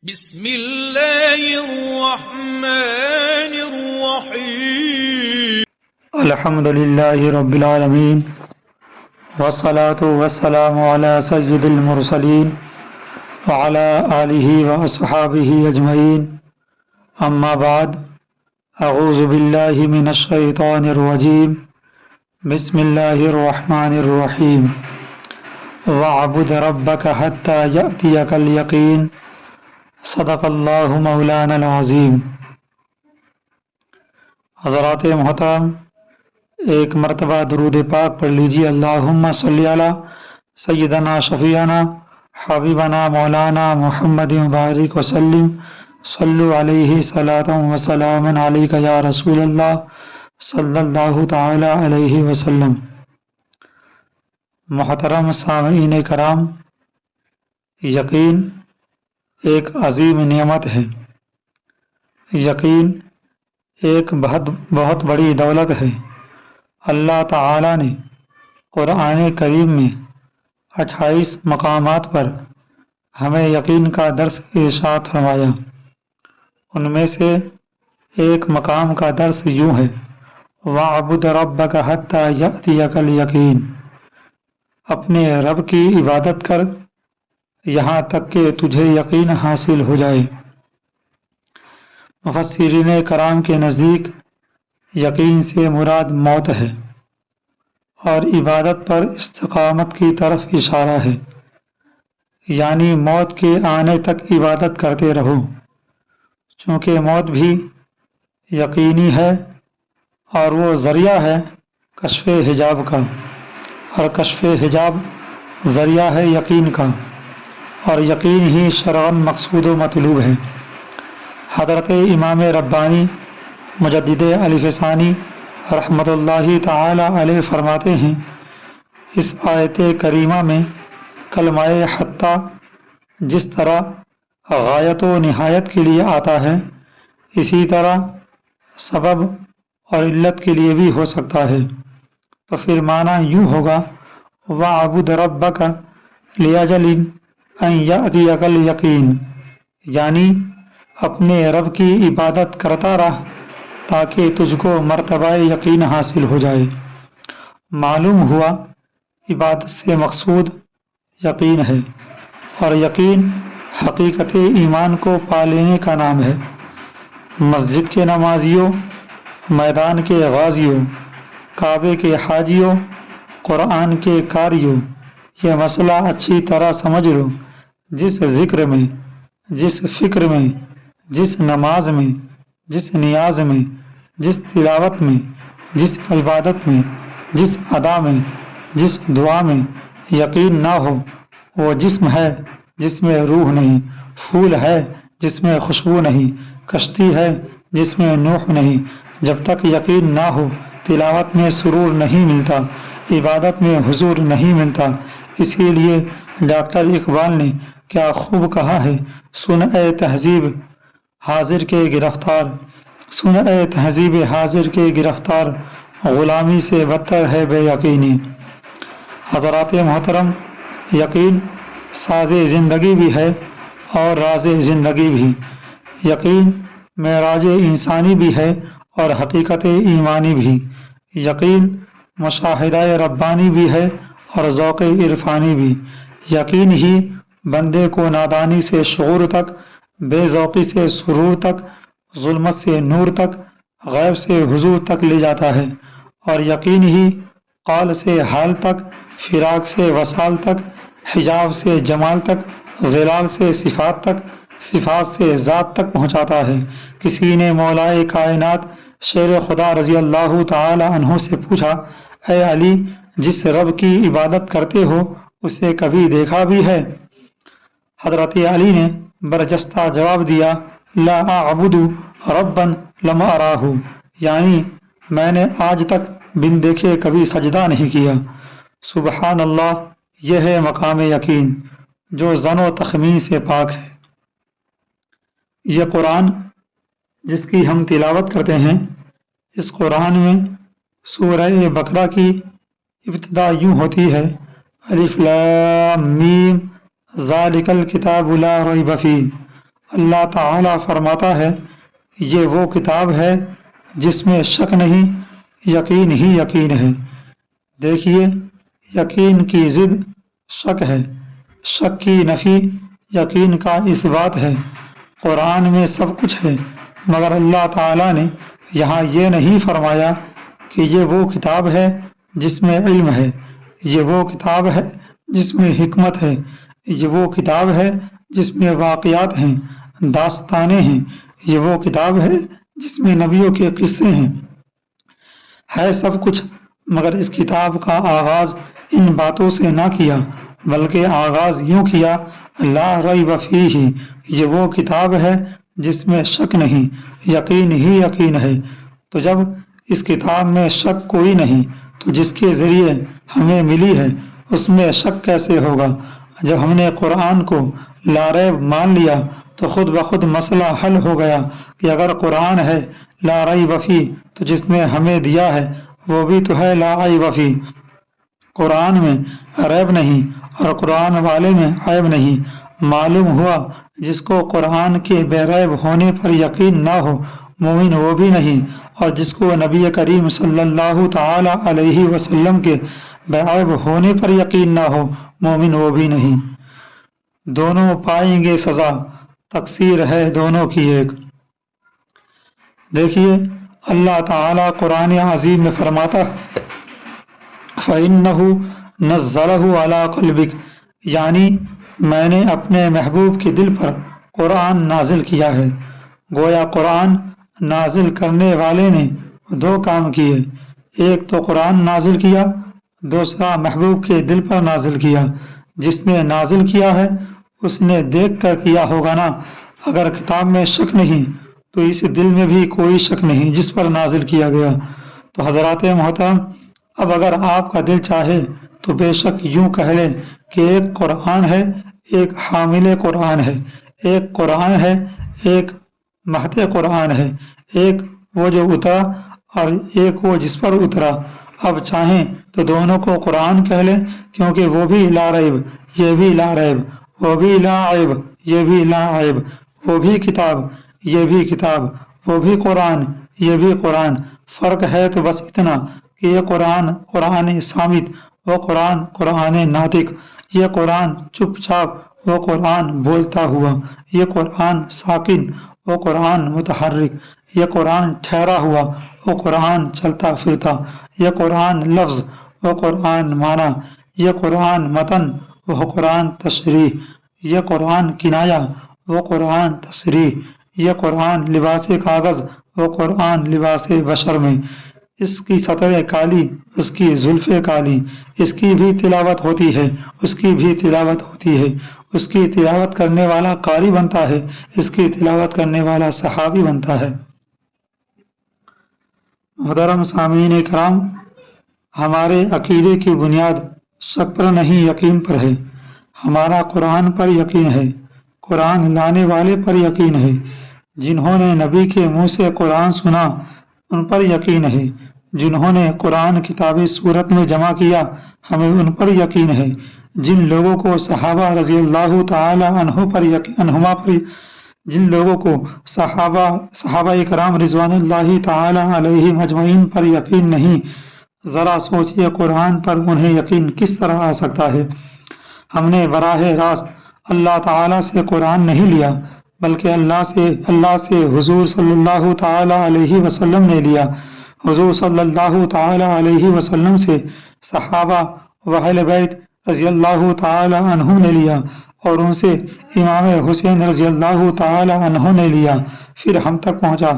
بسم اللہ الرحمن الرحیم الحمد للہ رب العالمین والصلاة والسلام علی سید المرسلین وعلی آلہ واصحابہ اجمعین اما بعد اعوذ باللہ من الشیطان الرجیم بسم اللہ الرحمن الرحیم وَاعْبُدْ رَبَّكَ حَتَّى يَأْتِيَكَ الْيَقِينُ صدق اللہ مولانا العظیم۔ حضرات محترم، ایک مرتبہ درود پاک پڑھ لیجیے۔ اللہم صلی علی سیدنا شفیعنا حبیبنا مولانا محمد مبارک وسلم صلو علیہ صلاۃ وسلام علیک یا رسول اللہ صلی اللہ تعالی علیہ وسلم۔ محترم سامعین کرام، یقین ایک عظیم نعمت ہے۔ یقین ایک بہت بڑی دولت ہے۔ اللہ تعالی نے قرآن کریم میں 28 مقامات پر ہمیں یقین کا درس ارشاد فرمایا۔ ان میں سے ایک مقام کا درس یوں ہے: وَاعْبُدْ رَبَّكَ حَتَّى يَأْتِيَكَ الْيَقِينُ، اپنے رب کی عبادت کر یہاں تک کہ تجھے یقین حاصل ہو جائے۔ مفسرین کرام کے نزدیک یقین سے مراد موت ہے اور عبادت پر استقامت کی طرف اشارہ ہے، یعنی موت کے آنے تک عبادت کرتے رہو۔ چونکہ موت بھی یقینی ہے اور وہ ذریعہ ہے کشف حجاب کا، اور کشف حجاب ذریعہ ہے یقین کا، اور یقین ہی شرعاً مقصود و مطلوب ہے۔ حضرت امام ربانی مجدد الف ثانی رحمۃ اللہ تعالی علیہ فرماتے ہیں، اس آیت کریمہ میں کلمہ حتی جس طرح غایت و نہایت کے لیے آتا ہے، اسی طرح سبب اور علت کے لیے بھی ہو سکتا ہے۔ تو پھر معنی یوں ہوگا: وَاعْبُدْ رَبَّكَ لِأَجَلٍ أَن يَأْتِيَكَ الْيَقِينُ، یعنی اپنے رب کی عبادت کرتا رہ تاکہ تجھ کو مرتبہ یقین حاصل ہو جائے۔ معلوم ہوا عبادت سے مقصود یقین ہے، اور یقین حقیقت ایمان کو پا لینے کا نام ہے۔ مسجد کے نمازیوں، میدان کے غازیوں، کعبے کے حاجیوں، قرآن کے قاریوں، یہ مسئلہ اچھی طرح سمجھ لو: جس ذکر میں، جس فکر میں، جس نماز میں، جس نیاز میں، جس تلاوت میں، جس عبادت میں، جس ادا میں، جس دعا میں یقین نہ ہو، وہ جسم ہے جس میں روح نہیں، پھول ہے جس میں خوشبو نہیں، کشتی ہے جس میں نوح نہیں۔ جب تک یقین نہ ہو، تلاوت میں سرور نہیں ملتا، عبادت میں حضور نہیں ملتا۔ اسی لیے ڈاکٹر اقبال نے کیا خوب کہا ہے: سن اے تہذیب حاضر کے گرفتار، سن اے تہذیب حاضر کے گرفتار، غلامی سے بدتر ہے بے یقینی۔ حضرات محترم، یقین ساز زندگی بھی ہے اور راز زندگی بھی۔ یقین معراج انسانی بھی ہے اور حقیقت ایمانی بھی۔ یقین مشاہدہ ربانی بھی ہے اور ذوق عرفانی بھی۔ یقین ہی بندے کو نادانی سے شعور تک، بے ذوقی سے سرور تک، ظلمت سے نور تک، غیب سے حضور تک لے جاتا ہے، اور یقین ہی قال سے حال تک، فراق سے وصال تک، حجاب سے جمال تک، ظلال سے صفات تک، صفات سے ذات تک پہنچاتا ہے۔ کسی نے مولائے کائنات شیر خدا رضی اللہ تعالی عنہ سے پوچھا: اے علی، جس رب کی عبادت کرتے ہو اسے کبھی دیکھا بھی ہے؟ حضرت علی نے برجستہ جواب دیا: لا اعبد ربا لم اراہ، یعنی میں نے آج تک بن دیکھے کبھی سجدہ نہیں کیا۔ سبحان اللہ، یہ ہے مقام یقین جو ظن و تخمین سے پاک ہے۔ یہ قرآن جس کی ہم تلاوت کرتے ہیں، اس قرآن میں سورہ بقرہ کی ابتدا یوں ہوتی ہے: الف لام میم ذالک الکتاب لا ریب فیہ، اللہ تعالیٰ فرماتا ہے یہ وہ کتاب ہے جس میں شک نہیں، یقین ہی یقین ہے۔ دیکھیے، یقین کی ضد شک ہے، شک کی نفی یقین کا اثبات ہے۔ قرآن میں سب کچھ ہے، مگر اللہ تعالیٰ نے یہاں یہ نہیں فرمایا کہ یہ وہ کتاب ہے جس میں علم ہے، یہ وہ کتاب ہے جس میں حکمت ہے، یہ وہ کتاب ہے جس میں واقعات ہیں، داستانیں ہیں، یہ وہ کتاب ہے جس میں نبیوں کے قصے ہیں۔ ہے سب کچھ، مگر اس کتاب کا آغاز ان باتوں سے نہ کیا، بلکہ آغاز یوں کیا، لا ریب فیہ، یہ وہ کتاب ہے جس میں شک نہیں، یقین ہی یقین ہے۔ تو جب اس کتاب میں شک کوئی نہیں تو جس کے ذریعے ہمیں ملی ہے اس میں شک کیسے ہوگا؟ جب ہم نے قرآن کو لا ریب مان لیا تو خود بخود مسئلہ حل ہو گیا کہ اگر قرآن ہے لا ریب فیہ تو جس نے ہمیں دیا ہے وہ بھی تو ہے لا ریب فیہ۔ قرآن میں ریب نہیں اور قرآن والے میں عیب نہیں۔ معلوم ہوا جس کو قرآن کے بے ریب ہونے پر یقین نہ ہو مومن وہ بھی نہیں، اور جس کو نبی کریم صلی اللہ تعالی علیہ وسلم کے بے عیب ہونے پر یقین نہ ہو مومن وہ بھی نہیں۔ دونوں پائیں گے سزا، تقصیر ہے دونوں کی ایک۔ دیکھیے، اللہ تعالیٰ قرآن عظیم میں فرماتا فَإِنَّهُ نَزَّلَهُ عَلَىٰ قَلْبِكَ، یعنی میں نے اپنے محبوب کے دل پر قرآن نازل کیا ہے۔ گویا قرآن نازل کرنے والے نے دو کام کیے، ایک تو قرآن نازل کیا، دوسرا محبوب کے دل پر نازل کیا۔ جس نے نازل کیا ہے اس نے دیکھ کر کیا ہوگا نا، اگر کتاب میں شک نہیں تو اس دل میں بھی کوئی شک نہیں جس پر نازل کیا گیا۔ تو حضرات محترم، اب اگر آپ کا دل چاہے تو بے شک یوں کہہ لیں کہ ایک قرآن ہے، ایک حامل قرآن ہے، ایک قرآن ہے، ایک مہد قرآن ہے، ایک وہ جو اترا اور ایک وہ جس پر اترا۔ اب چاہیں تو دونوں کو قرآن کہہ لیں، کیونکہ وہ بھی لا ریب، یہ بھی لا ریب، وہ بھی لا عیب، یہ بھی لا عیب، وہ بھی کتاب، یہ بھی کتاب، وہ بھی قرآن، یہ بھی قرآن۔ فرق ہے تو بس اتنا کہ یہ قرآن قرآن صامت، وہ قرآن قرآن ناطق، یہ قرآن چپ چاپ، وہ قرآن بولتا ہوا، یہ قرآن ساکن، وہ قرآن متحرک، یہ قرآن ٹھہرا ہوا، وہ قرآن چلتا پھرتا، یہ قرآن لفظ، وہ قرآن معنی، یہ قرآن متن، وہ قرآن تشریح، یہ قرآن کنایا، وہ قرآن تصریح، یہ قرآن لباس کاغذ، وہ قرآن لباس بشر میں۔ اس کی سطر کالی، اس کی زلف کالی، اس کی بھی تلاوت ہوتی ہے، اس کی بھی تلاوت ہوتی ہے، اس کی تلاوت کرنے والا قاری بنتا ہے، اس کی تلاوت کرنے والا صحابی بنتا ہے۔ محترم سامعین کرام، ہمارے عقیدے کی بنیاد شک پر نہیں یقین پر ہے۔ ہمارا قرآن پر یقین ہے، قرآن لانے والے پر یقین ہے، جنہوں نے نبی کے منہ سے قرآن سنا ان پر یقین ہے، جنہوں نے قرآن کتابی صورت میں جمع کیا ہمیں ان پر یقین ہے، جن لوگوں کو صحابہ رضی اللہ تعالی عنہما پر جن لوگوں کو صحابہ کرام رضوان اللہ تعالی علیہم اجمعین پر یقین نہیں، ذرا سوچئے قرآن پر انہیں یقین کس طرح آ سکتا ہے۔ ہم نے براہ راست اللہ تعالی سے قرآن نہیں لیا، بلکہ اللہ سے حضور صلی اللہ تعالی علیہ وسلم نے لیا۔ حضور صلی اللہ تعالی علیہ وسلم سے صحابہ و اہل بیت رضی اللہ تعالی عنہ نے لیا، اور ان سے امام حسین رضی اللہ تعالی عنہ نے لیا، پھر ہم تک پہنچا۔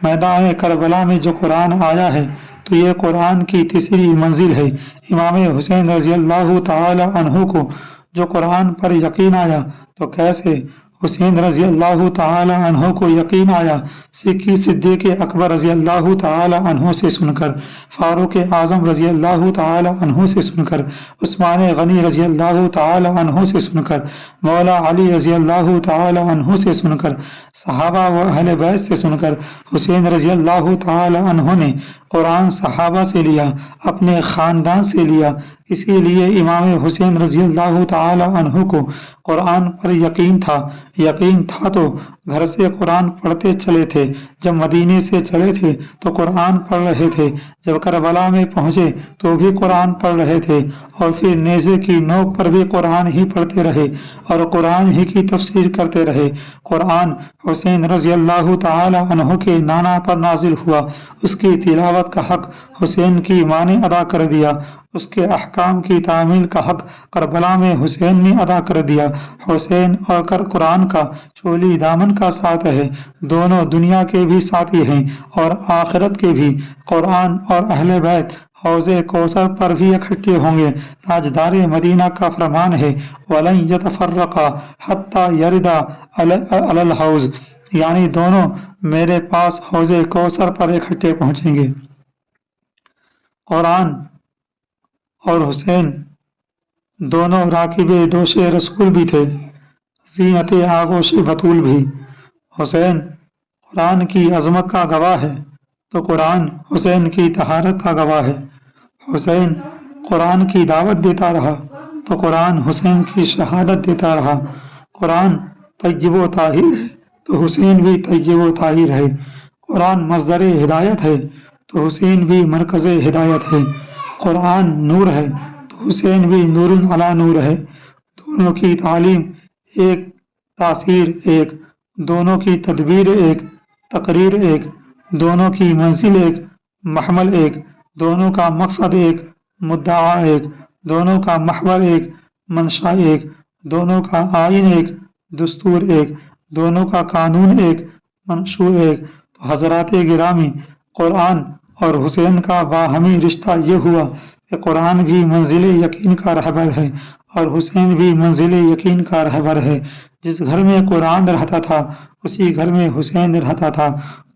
میدان کربلا میں جو قرآن آیا ہے تو یہ قرآن کی تیسری منزل ہے۔ امام حسین رضی اللہ تعالی عنہ کو جو قرآن پر یقین آیا تو کیسے حسین رضی اللہ تعالی عنہ کو یقین آیا؟ صدیق اکبر رضی اللہ تعالی عنہ سے سن کر، فاروق اعظم رضی اللہ تعالی عنہ سے سن کر، عثمان غنی رضی اللہ تعالی عنہ سے سن کر، مولا علی رضی اللہ تعالی عنہ سے سن کر، صحابہ و اہل بیت سے سن کر۔ حسین رضی اللہ تعالی عنہ نے قرآن صحابہ سے لیا، اپنے خاندان سے لیا، اسی لیے امام حسین رضی اللہ تعالی عنہ کو قرآن پر یقین تھا تو گھر سے قرآن پڑھتے چلے تھے، جب مدینے سے چلے تھے تو قرآن پڑھ رہے تھے، جب کربلا میں پہنچے تو بھی قرآن پڑھ رہے تھے، اور پھر نیزے کی نوک پر بھی قرآن ہی پڑھتے رہے اور قرآن ہی کی تفسیر کرتے رہے۔ قرآن حسین رضی اللہ تعالی عنہ کے نانا پر نازل ہوا، اس کی تلاوت کا حق حسین کی ماں نے ادا کر دیا، اس کے احکام کی تعمیل کا حق کربلا میں حسین نے ادا کر دیا۔ حسین اور قرآن کا چولی دامن کا ساتھ ہے، دونوں دنیا کے بھی ساتھی ہیں اور آخرت کے بھی۔ قرآن اور اہل بیت حوض کوثر پر بھی اکٹھے ہوں گے۔ تاجدار مدینہ کا فرمان ہے وَلَن يَتَفَرَّقَا حَتَّى يَرِدَا عَلَى الْحَوْضِ، یعنی دونوں میرے پاس حوض کوثر پر اکٹھے پہنچیں گے۔ قرآن اور حسین دونوں راکب دوش رسول بھی تھے، زینت آغوش بطول بھی۔ حسین قرآن کی عظمت کا گواہ ہے تو قرآن حسین کی طہارت کا گواہ ہے۔ حسین قرآن کی دعوت دیتا رہا تو قرآن حسین کی شہادت دیتا رہا۔ قرآن طیب و طاہر ہے تو حسین بھی طیب و طاہر ہے۔ قرآن مصدر ہدایت ہے تو حسین بھی مرکز ہدایت ہے۔ قرآن نور ہے تو حسین بھی نور علی نور ہے۔ دونوں کی تعلیم ایک، تاثیر ایک، دونوں کی تدبیر ایک، تقریر ایک، دونوں کی منزل ایک، محمل ایک، دونوں کا مقصد ایک، مدعا ایک، دونوں کا محور ایک، منشا ایک، دونوں کا آئین ایک، دستور ایک، دونوں کا قانون ایک، منشور ایک۔ تو حضرات گرامی، قرآن اور حسین کا باہمی رشتہ یہ ہوا کہ قرآن بھی منزل یقین کا رہبر ہے اور حسین بھی منزل یقین کا رہبر ہے۔ جس گھر میں قرآن رہتا تھا اسی گھر میں حسین رہتا تھا۔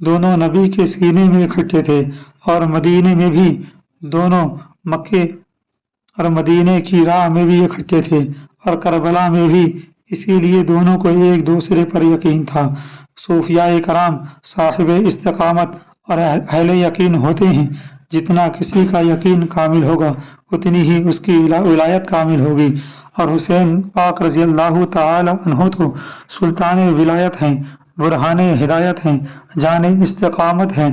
دونوں نبی کے سینے میں اکٹھے تھے اور مدینے میں بھی، دونوں مکے اور مدینے کی راہ میں بھی اکٹھے تھے اور کربلا میں بھی، اسی لیے دونوں کو ایک دوسرے پر یقین تھا۔ صوفیاء کرام صاحب استقامت اور اہل یقین ہوتے ہیں، جتنا کسی کا یقین کامل ہوگا اتنی ہی اس کی ولایت کامل ہوگی۔ اور حسین پاک رضی اللہ تعالی عنہ تو سلطان ولایت ہیں، برہان ہدایت ہیں، جان استقامت ہیں۔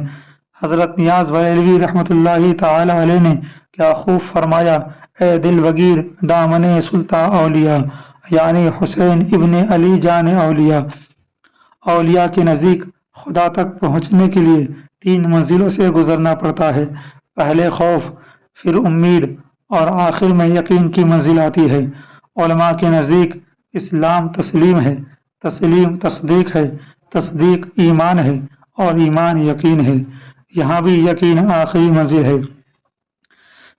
حضرت نیاز بریلوی رحمۃ اللہ تعالی علیہ نے کیا خوب فرمایا، اے دل وگیر دامن سلطان اولیاء، یعنی حسین ابن علی جان اولیاء۔ اولیاء کے نزدیک خدا تک پہنچنے کے لیے 3 منزلوں سے گزرنا پڑتا ہے، پہلے خوف، پھر امید اور آخر میں یقین کی منزل آتی ہے۔ علماء کے نزدیک اسلام تسلیم ہے، تسلیم تصدیق ہے، تصدیق ایمان ہے اور ایمان یقین ہے، یہاں بھی یقین آخری منزل ہے۔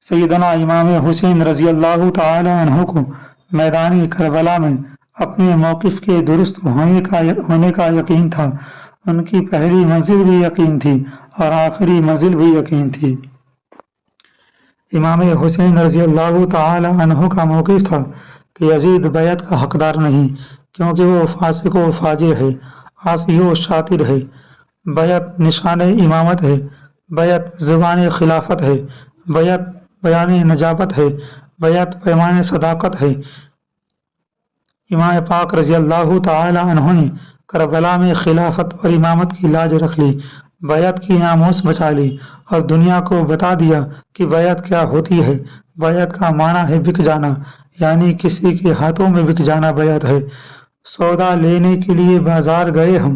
سیدنا امام حسین رضی اللہ تعالی عنہ کو میدان کربلا میں اپنے موقف کے درست ہونے کا یقین تھا۔ ان کی پہلی منزل بھی یقین تھی اور آخری منزل بھی یقین تھی۔ امام حسین رضی اللہ تعالی عنہ کا موقف تھا کہ یزید بیعت کا حقدار نہیں، کیونکہ وہ فاسق و فاجر ہے، عاصی و شاطر ہے۔ بیعت نشان امامت ہے، بیعت زبان خلافت ہے، بیعت بیان نجابت ہے، بیعت پیمان صداقت ہے۔ امام پاک رضی اللہ تعالی عنہ نے کربلا میں خلافت اور امامت کی لاج رکھ لی، بیعت کی ناموس بچا لی اور دنیا کو بتا دیا کہ بیعت کیا ہوتی ہے۔ بیعت کا معنی ہے بک جانا، یعنی کسی کے ہاتھوں میں بک جانا بیعت ہے۔ سودا لینے کے لیے بازار گئے ہم،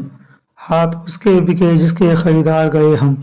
ہاتھ اس کے بکے جس کے خریدار گئے ہم۔